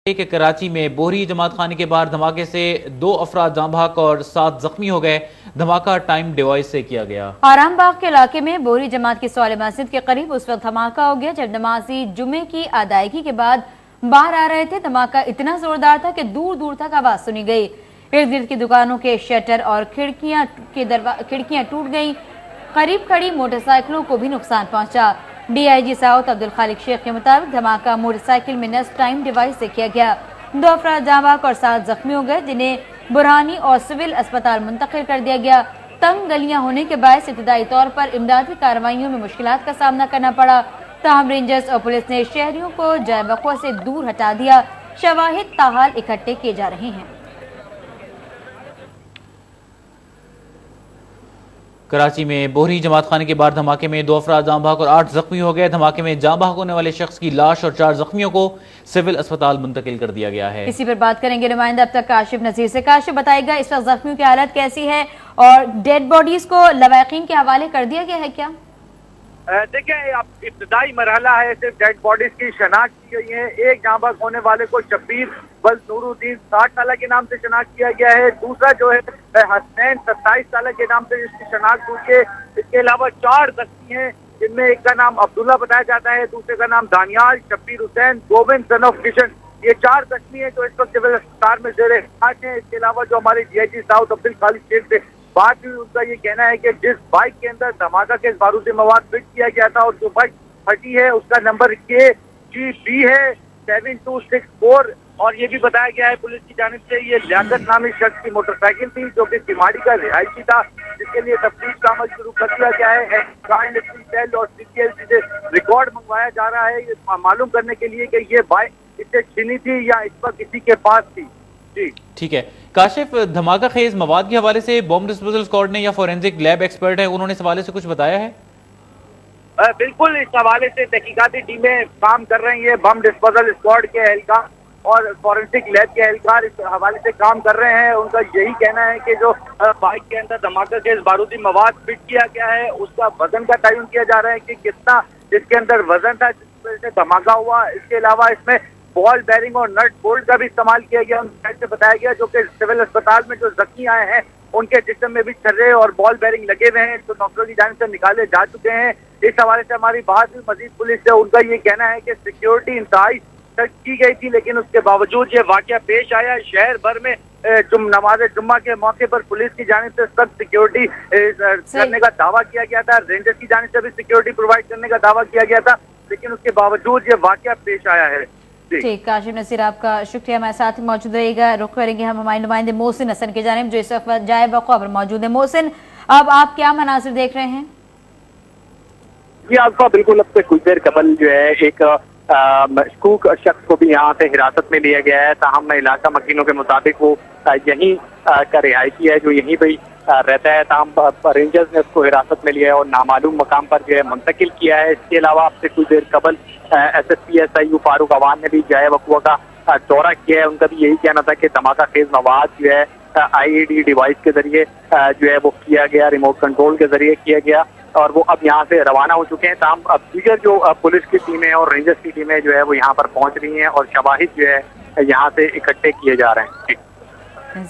کہ کراچی میں بوہری جماعت خانے کے باہر دھماکے سے 2 افراد جاں بحق اور 7 زخمی ہو گئے۔ دھماکہ ٹائم ڈیوائس سے کیا گیا۔ آرام باغ کے علاقے میں بوہری جماعت کی سوال مسجد کے قریب اس وقت دھماکہ ہو گیا جب نمازی جمعے کی ادائیگی کے بعد باہر آ رہے تھے۔ دھماکہ اتنا زوردار تھا کہ دور دور تک آواز سنی گئی۔ ارد گرد کی دکانوں کے شٹر اور کھڑکیاں ٹوٹ گئیں۔ قریب کھڑی موٹر سائیکلوں کو بھی نقصان پہنچا۔ D I G South Abdul Khaliq Shaikh کے مطابق دھماکہ موٹر سائیکل میں نصب ٹائم ڈیوائس سے کیا گیا۔ 2 افراد جاں بحق اور 7 زخمی ہو گئے جنہیں برہانی اور سول اسپتال منتقل کر دیا گیا۔ تنگ گلیاں ہونے کے باعث ابتدائی طور پر امدادی کارروائیوں میں مشکلات کا سامنا کرنا پڑا۔ تاہم رینجرز اور پولیس نے شہریوں کو جائے وقوع سے دور ہٹا دیا۔ شواہد تاحال اکٹھے کیے جا رہے ہیں۔ کراچی میں بوہری جماعت خانے کے باہر دھماکے میں 2 افراد جاں بحق اور 8 زخمی ہو گئے۔ دھماکے میں جاں بحق ہونے والے شخص کی لاش اور 4 زخمیوں کو سول اسپتال منتقل کر دیا گیا ہے۔ اسی پر بات کریں گے نمائندہ اب تک کاشف نذیر سے۔ کاشف بتائے گا اس وقت زخمیوں کی حالت کیسی ہے اور ڈیڈ باڈیز کو لواحقین کے حوالے کر دیا گیا ہے کیا؟ دیکھیں ابتدائی مرحلہ ہے، صرف ڈیڈ باڈیز کی شناخت کی گئی ہے۔ ایک جاں بحق ہونے والے کو شبیر بل نور الدین 60 سالہ کے نام سے شناخت کیا گیا ہے۔ دوسرا جو ہے حسنین 27 سالہ کے نام سے جس کی شناخت ہوئی ہے۔ اس کے علاوہ 4 زخمی ہیں جن میں ایک کا نام عبداللہ بتایا جاتا ہے، دوسرے کا نام دانیال، شبیر حسین، گوبند سن آف کشن۔ یہ 4 زخمی ہیں جو اس وقت سول اسپتال میں زیر علاج ہیں۔ اس کے علاوہ جو ہمارے D I G South Abdul Khaliq Shaikh سے بات ہوئی، ان کا یہ کہنا ہے کہ جس بائک کے اندر دھماکہ کے بارودی مواد فٹ کیا گیا تھا اور جو بائک پھٹی ہے اس کا نمبر KGB ہے 7264، اور یہ بھی بتایا گیا ہے پولیس کی جانب سے یہ لیاقت نامی شخص کی موٹر سائیکل تھی جو کہ سماڑی کا رہائشی تھا، جس کے لیے تفتیش کا عمل شروع کر دیا گیا ہے۔ سیل اور CCLC سے ریکارڈ منگوایا جا رہا ہے یہ معلوم کرنے کے لیے کہ یہ بائک اس سے چھینی تھی یا اس وقت کسی کے پاس تھی۔ جی ٹھیک ہے کاشف، دھماکہ خیز مواد کے حوالے سے بم ڈسپوزل اسکواڈ نے یا فورینزک لیب ایکسپرٹ ہے انہوں نے اس حوالے سے کچھ بتایا ہے؟ بالکل، اس حوالے سے تحقیقاتی ٹیمیں کام کر رہی ہیں۔ بم ڈسپوزل اسکواڈ کے اہلکار اور فورینسک لیب کے اہلکار اس حوالے سے کام کر رہے ہیں۔ ان کا یہی کہنا ہے کہ جو بائک کے اندر دھماکہ خیز بارودی مواد فٹ کیا گیا ہے اس کا وزن کا تعین کیا جا رہا ہے کہ کتنا اس کے اندر وزن تھا جس وجہ سے دھماکہ ہوا۔ اس کے علاوہ اس میں بال بیرنگ اور نٹ بولٹ کا بھی استعمال کیا گیا۔ ان سے بتایا گیا جو کہ سول اسپتال میں جو زخمی آئے ہیں ان کے جسم میں بھی چھرے اور بال بیرنگ لگے ہوئے ہیں تو ڈاکٹروں کی جانب سے نکالے جا چکے ہیں۔ اس حوالے سے ہماری بات ہوئی مزید پولیس سے، ان کا یہ کہنا ہے کہ سیکیورٹی انتہائی سخت کی گئی تھی لیکن اس کے باوجود یہ واقعہ پیش آیا۔ شہر بھر میں نماز جمعہ کے موقع پر پولیس کی جانب سے سخت سیکیورٹی کرنے کا دعویٰ کیا گیا تھا، رینجرز کی جانب سے بھی سیکیورٹی پرووائڈ کرنے کا دعویٰ کیا گیا تھا لیکن اس کے باوجود یہ واقعہ پیش آیا ہے۔ ٹھیک، کاشف نذیر آپ کا شکریہ، ہمارے ساتھ موجود رہے گا۔ رخ کریں گے ہم ہمارے نمائندے محسن حسن کی جانب جو اس وقت جائے وقوع پر موجود ہے۔ محسن، اب آپ کیا مناظر دیکھ رہے ہیں؟ جی آپ بالکل، اب سے کچھ دیر قبل جو ہے ایک مشکوک شخص کو بھی یہاں سے حراست میں لیا گیا ہے، تاہم علاقہ مکینوں کے مطابق وہ یہیں کا رہائشی ہے جو یہیں پہ رہتا ہے، تاہم رینجرز نے اس کو حراست میں لیا ہے اور نامعلوم مقام پر جو ہے منتقل کیا ہے۔ اس کے علاوہ اب سے کچھ دیر قبل SSP SIU فاروق عوان نے بھی جائے وقوع کا دورہ کیا ہے۔ ان کا بھی یہی کہنا تھا کہ دھماکہ خیز مواد جو ہے IED ڈیوائس کے ذریعے جو ہے وہ کیا گیا، ریموٹ کنٹرول کے ذریعے کیا گیا اور وہ اب یہاں سے روانہ ہو چکے ہیں۔ تاہم اب دیگر جو پولیس کی ٹیمیں اور رینجرز کی ٹیمیں جو ہے وہ یہاں پر پہنچ رہی ہیں اور شواہد جو ہے یہاں سے اکٹھے کیے جا رہے ہیں۔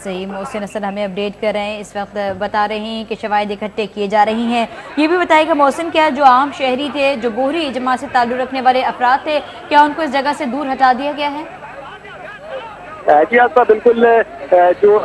صحیح، محسن حسن ہمیں اپڈیٹ کر رہے ہیں، اس وقت بتا رہے ہیں کہ شواہد اکٹھے کیے جا رہی ہیں۔ یہ بھی بتائے گا محسن، کیا جو عام شہری تھے، جو بوہری جماعت سے تعلق رکھنے والے افراد تھے، کیا ان کو اس جگہ سے دور ہٹا دیا گیا ہے؟ جی آپ بالکل، جو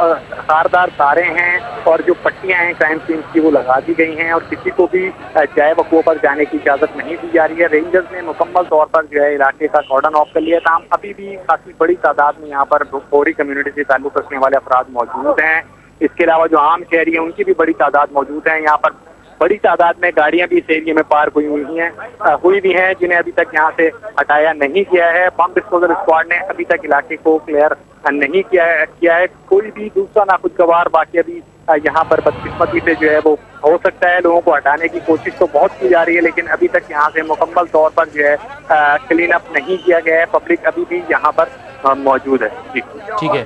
خاردار تاریں ہیں اور جو پٹیاں ہیں کرائم سین کی وہ لگا دی گئی ہیں اور کسی کو بھی جائے وقوع پر جانے کی اجازت نہیں دی جا رہی ہے۔ رینجرز نے مکمل طور پر جو ہے علاقے کا کارڈن آف کر لیا، تاہم ابھی بھی کافی بڑی تعداد میں یہاں پر بوہری کمیونٹی سے تعلق رکھنے والے افراد موجود ہیں۔ اس کے علاوہ جو عام شہری ہیں ان کی بھی بڑی تعداد موجود ہیں۔ یہاں پر بڑی تعداد میں گاڑیاں بھی اس ایریے میں پارک ہوئی بھی ہیں جنہیں ابھی تک یہاں سے ہٹایا نہیں گیا ہے۔ بم ڈسپوزل اسکواڈ نے ابھی تک علاقے کو کلیئر نہیں کیا ہے۔ کوئی بھی دوسرا ناخوشگوار واقعہ بھی یہاں پر بدقسمتی سے جو ہے وہ ہو سکتا ہے۔ لوگوں کو ہٹانے کی کوشش تو بہت کی جا رہی ہے لیکن ابھی تک یہاں سے مکمل طور پر جو ہے کلین اپ نہیں کیا گیا ہے۔ پبلک ابھی بھی یہاں پر موجود ہے۔ جی ٹھیک ہے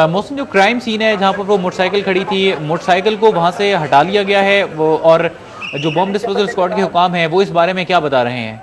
محسن، جو کرائم سین ہے جہاں پر وہ موٹر سائیکل کھڑی تھی، موٹر سائیکل کو وہاں سے ہٹا لیا گیا ہے اور جو بم ڈسپوزل اسکواڈ کے حکام ہیں وہ اس بارے میں کیا بتا رہے ہیں؟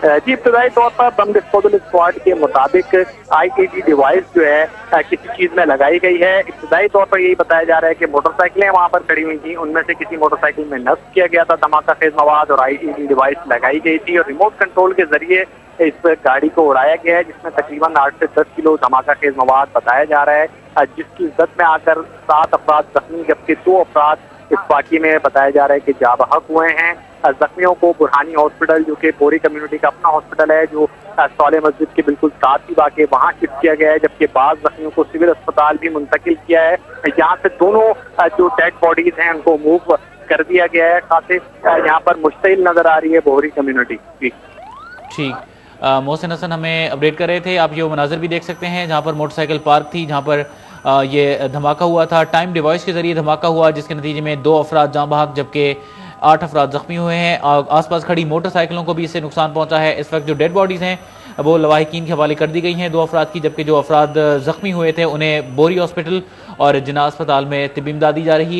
جی ابتدائی طور پر بم ڈسپوزل اسکواڈ کے مطابق IED ڈیوائس جو ہے کسی چیز میں لگائی گئی ہے. ابتدائی طور پر یہی بتایا جا رہا ہے کہ موٹر سائیکلیں وہاں پر کھڑی ہوئی تھیں, ان میں سے کسی موٹر سائیکل میں نصب کیا گیا تھا دھماکہ خیز مواد اور IED ڈیوائس لگائی گئی تھی, اور ریموٹ کنٹرول کے ذریعے اس گاڑی کو اڑایا گیا ہے, جس میں تقریباً 8 سے 10 کلو دھماکہ خیز مواد بتایا جا رہا ہے, جس کی زد میں آ کر 7 افراد زخمی جبکہ 2 افراد اس واقعے میں بتایا جا رہا ہے کہ جاں بحق ہوئے ہیں. زخمیوں کو برہانی ہاسپٹل, جو کہ بوری کمیونٹی کا اپنا ہاسپٹل ہے جو صالح مسجد کے بالکل ساتھ ہی واقع, وہاں شفٹ کیا گیا ہے, جبکہ بعض زخمیوں کو سول اسپتال بھی منتقل کیا ہے. یہاں سے دونوں جو ڈیڈ باڈیز ہیں ان کو موو کر دیا گیا ہے. خاصے یہاں پر مشتعل نظر آ رہی ہے بوری کمیونٹی. ٹھیک, محسن حسن ہمیں اپڈیٹ کر رہے تھے. آپ یہ مناظر بھی دیکھ سکتے ہیں جہاں پر موٹر سائیکل پارک تھی, جہاں پر یہ دھماکہ ہوا تھا. ٹائم ڈیوائس کے ذریعے دھماکہ ہوا, جس کے نتیجے میں 2 افراد جاں بحق جبکہ 8 افراد زخمی ہوئے ہیں. آس پاس کھڑی موٹر سائیکلوں کو بھی اس سے نقصان پہنچا ہے. اس وقت جو ڈیڈ باڈیز ہیں وہ لواحقین کے حوالے کر دی گئی ہیں 2 افراد کی, جبکہ جو افراد زخمی ہوئے تھے انہیں بوری ہاسپٹل اور جناح اسپتال میں طبی امداد دی جا رہی ہے.